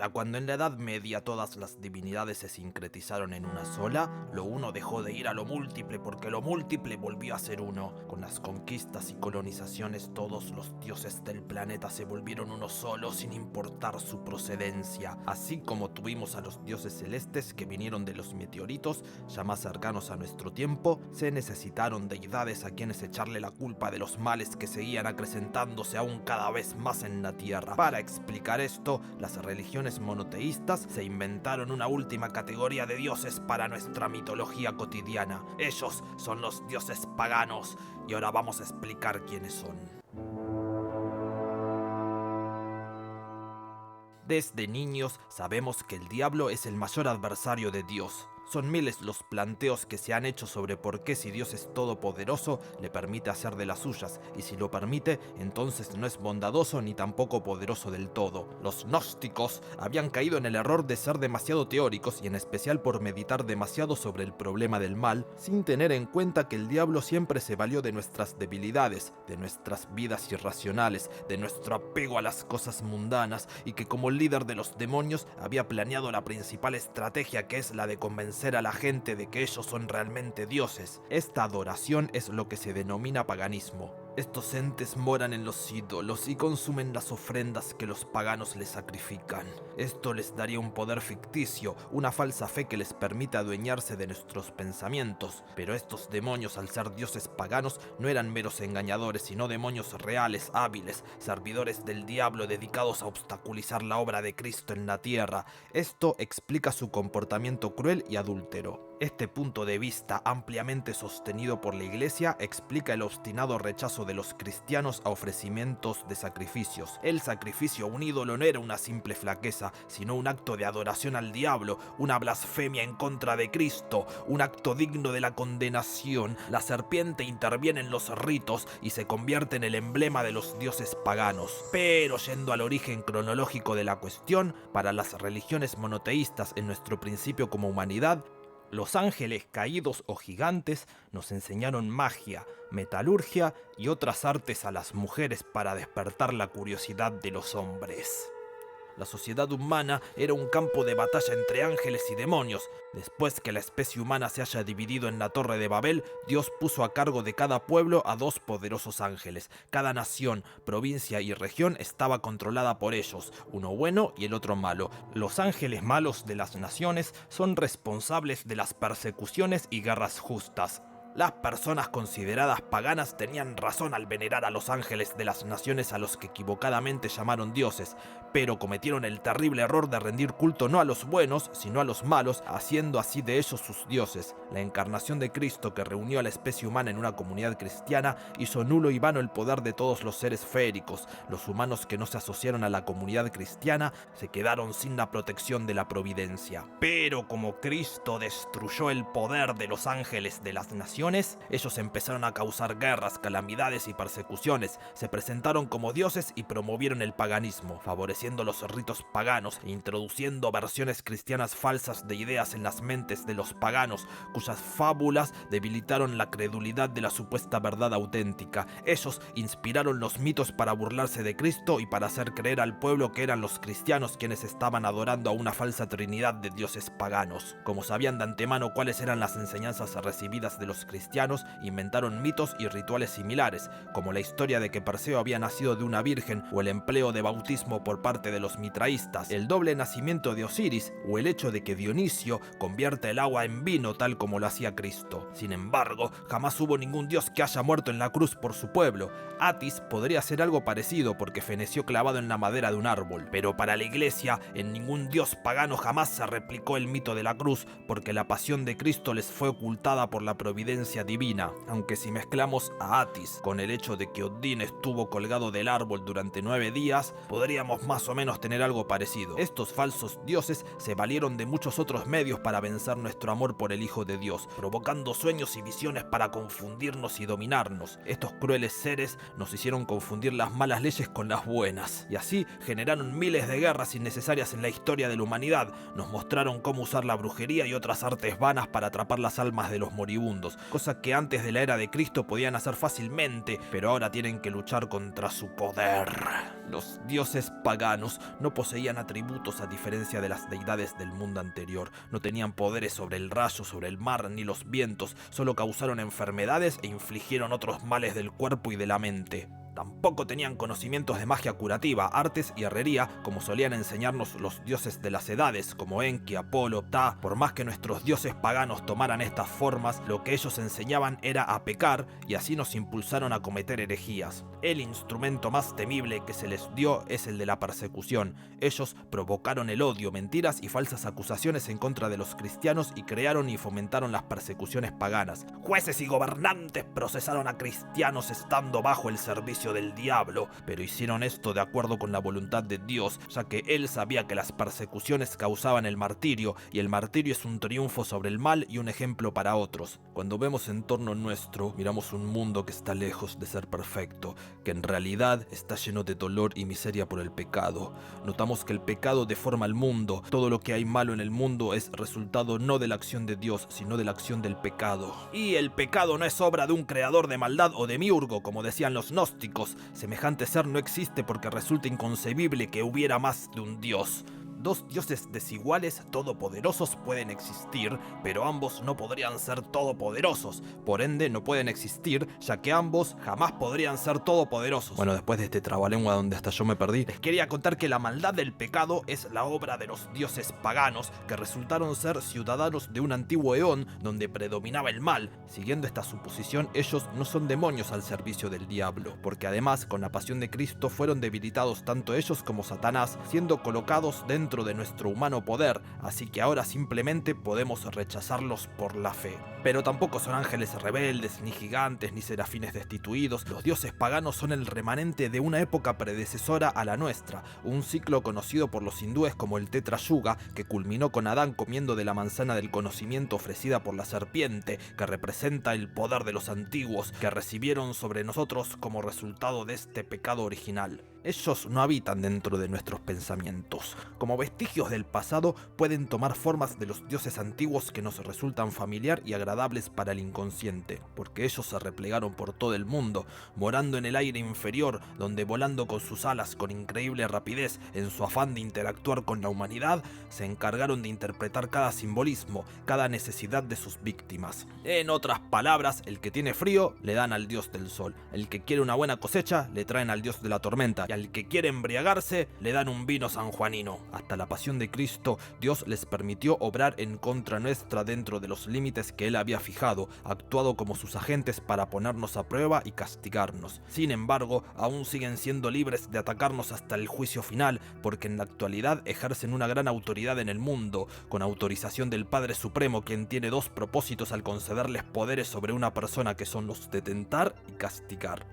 Para cuando en la Edad Media todas las divinidades se sincretizaron en una sola, lo uno dejó de ir a lo múltiple porque lo múltiple volvió a ser uno. Con las conquistas y colonizaciones todos los dioses del planeta se volvieron uno solo sin importar su procedencia. Así como tuvimos a los dioses celestes que vinieron de los meteoritos, ya más cercanos a nuestro tiempo, se necesitaron deidades a quienes echarle la culpa de los males que seguían acrecentándose aún cada vez más en la Tierra. Para explicar esto, las religiones monoteístas se inventaron una última categoría de dioses para nuestra mitología cotidiana. Ellos son los dioses paganos, y ahora vamos a explicar quiénes son. Desde niños sabemos que el diablo es el mayor adversario de Dios. Son miles los planteos que se han hecho sobre por qué, si Dios es todopoderoso, le permite hacer de las suyas, y si lo permite, entonces no es bondadoso ni tampoco poderoso del todo. Los gnósticos habían caído en el error de ser demasiado teóricos, y en especial por meditar demasiado sobre el problema del mal, sin tener en cuenta que el diablo siempre se valió de nuestras debilidades, de nuestras vidas irracionales, de nuestro apego a las cosas mundanas, y que como líder de los demonios había planeado la principal estrategia, que es la de convencer a la gente de que ellos son realmente dioses. Esta adoración es lo que se denomina paganismo. Estos entes moran en los ídolos y consumen las ofrendas que los paganos les sacrifican. Esto les daría un poder ficticio, una falsa fe que les permite adueñarse de nuestros pensamientos. Pero estos demonios, al ser dioses paganos, no eran meros engañadores, sino demonios reales, hábiles, servidores del diablo dedicados a obstaculizar la obra de Cristo en la tierra. Esto explica su comportamiento cruel y adúltero. Este punto de vista, ampliamente sostenido por la Iglesia, explica el obstinado rechazo de los cristianos a ofrecimientos de sacrificios. El sacrificio a un ídolo no era una simple flaqueza, sino un acto de adoración al diablo, una blasfemia en contra de Cristo, un acto digno de la condenación. La serpiente interviene en los ritos y se convierte en el emblema de los dioses paganos. Pero yendo al origen cronológico de la cuestión, para las religiones monoteístas en nuestro principio como humanidad, los ángeles caídos o gigantes nos enseñaron magia, metalurgia y otras artes a las mujeres para despertar la curiosidad de los hombres. La sociedad humana era un campo de batalla entre ángeles y demonios. Después que la especie humana se haya dividido en la Torre de Babel, Dios puso a cargo de cada pueblo a dos poderosos ángeles. Cada nación, provincia y región estaba controlada por ellos, uno bueno y el otro malo. Los ángeles malos de las naciones son responsables de las persecuciones y guerras justas. Las personas consideradas paganas tenían razón al venerar a los ángeles de las naciones a los que equivocadamente llamaron dioses, pero cometieron el terrible error de rendir culto no a los buenos, sino a los malos, haciendo así de ellos sus dioses. La encarnación de Cristo, que reunió a la especie humana en una comunidad cristiana, hizo nulo y vano el poder de todos los seres feéricos. Los humanos que no se asociaron a la comunidad cristiana se quedaron sin la protección de la providencia. Pero como Cristo destruyó el poder de los ángeles de las naciones, ellos empezaron a causar guerras, calamidades y persecuciones. Se presentaron como dioses y promovieron el paganismo, favoreciendo los ritos paganos e introduciendo versiones cristianas falsas de ideas en las mentes de los paganos, cuyas fábulas debilitaron la credulidad de la supuesta verdad auténtica. Ellos inspiraron los mitos para burlarse de Cristo y para hacer creer al pueblo que eran los cristianos quienes estaban adorando a una falsa trinidad de dioses paganos. Como sabían de antemano cuáles eran las enseñanzas recibidas de los cristianos, inventaron mitos y rituales similares, como la historia de que Perseo había nacido de una virgen, o el empleo de bautismo por parte de los mitraístas, el doble nacimiento de Osiris, o el hecho de que Dionisio convierta el agua en vino tal como lo hacía Cristo. Sin embargo, jamás hubo ningún dios que haya muerto en la cruz por su pueblo. Atis podría ser algo parecido porque feneció clavado en la madera de un árbol, pero para la Iglesia, en ningún dios pagano jamás se replicó el mito de la cruz, porque la pasión de Cristo les fue ocultada por la providencia divina, aunque si mezclamos a Atis con el hecho de que Odín estuvo colgado del árbol durante 9 días, podríamos más o menos tener algo parecido. Estos falsos dioses se valieron de muchos otros medios para vencer nuestro amor por el Hijo de Dios, provocando sueños y visiones para confundirnos y dominarnos. Estos crueles seres nos hicieron confundir las malas leyes con las buenas, y así generaron miles de guerras innecesarias en la historia de la humanidad. Nos mostraron cómo usar la brujería y otras artes vanas para atrapar las almas de los moribundos. cosa que antes de la era de Cristo podían hacer fácilmente, pero ahora tienen que luchar contra su poder. Los dioses paganos no poseían atributos a diferencia de las deidades del mundo anterior. No tenían poderes sobre el rayo, sobre el mar ni los vientos, solo causaron enfermedades e infligieron otros males del cuerpo y de la mente. Tampoco tenían conocimientos de magia curativa, artes y herrería como solían enseñarnos los dioses de las edades como Enki, Apolo, Ptah. Por más que nuestros dioses paganos tomaran estas formas, lo que ellos enseñaban era a pecar y así nos impulsaron a cometer herejías. El instrumento más temible que se les dio es el de la persecución. Ellos provocaron el odio, mentiras y falsas acusaciones en contra de los cristianos y crearon y fomentaron las persecuciones paganas. Jueces y gobernantes procesaron a cristianos estando bajo el servicio del diablo, pero hicieron esto de acuerdo con la voluntad de Dios, ya que él sabía que las persecuciones causaban el martirio, y el martirio es un triunfo sobre el mal y un ejemplo para otros. Cuando vemos en torno nuestro, miramos un mundo que está lejos de ser perfecto, que en realidad está lleno de dolor y miseria por el pecado. Notamos que el pecado deforma el mundo. Todo lo que hay malo en el mundo es resultado no de la acción de Dios, sino de la acción del pecado. Y el pecado no es obra de un creador de maldad o demiurgo, como decían los gnósticos. Semejante ser no existe porque resulta inconcebible que hubiera más de un Dios. Dos dioses desiguales, todopoderosos, pueden existir, pero ambos no podrían ser todopoderosos. Por ende, no pueden existir, ya que ambos jamás podrían ser todopoderosos. Bueno, después de este trabalengua donde hasta yo me perdí, les quería contar que la maldad del pecado es la obra de los dioses paganos, que resultaron ser ciudadanos de un antiguo eón donde predominaba el mal. Siguiendo esta suposición, ellos no son demonios al servicio del diablo, porque además, con la pasión de Cristo, fueron debilitados tanto ellos como Satanás, siendo colocados dentro de nuestro humano poder, así que ahora simplemente podemos rechazarlos por la fe. Pero tampoco son ángeles rebeldes, ni gigantes, ni serafines destituidos. Los dioses paganos son el remanente de una época predecesora a la nuestra, un ciclo conocido por los hindúes como el Tetra Yuga, que culminó con Adán comiendo de la manzana del conocimiento ofrecida por la serpiente, que representa el poder de los antiguos, que recibieron sobre nosotros como resultado de este pecado original. Ellos no habitan dentro de nuestros pensamientos. Como vestigios del pasado, pueden tomar formas de los dioses antiguos que nos resultan familiar y agradables para el inconsciente, porque ellos se replegaron por todo el mundo, morando en el aire inferior, donde volando con sus alas con increíble rapidez, en su afán de interactuar con la humanidad, se encargaron de interpretar cada simbolismo, cada necesidad de sus víctimas. En otras palabras, el que tiene frío, le dan al dios del sol. El que quiere una buena cosecha, le traen al dios de la tormenta. Y al que quiere embriagarse, le dan un vino sanjuanino. Hasta la pasión de Cristo, Dios les permitió obrar en contra nuestra dentro de los límites que Él había fijado, actuado como sus agentes para ponernos a prueba y castigarnos. Sin embargo, aún siguen siendo libres de atacarnos hasta el juicio final, porque en la actualidad ejercen una gran autoridad en el mundo, con autorización del Padre Supremo, quien tiene dos propósitos al concederles poderes sobre una persona, que son los de tentar y castigar.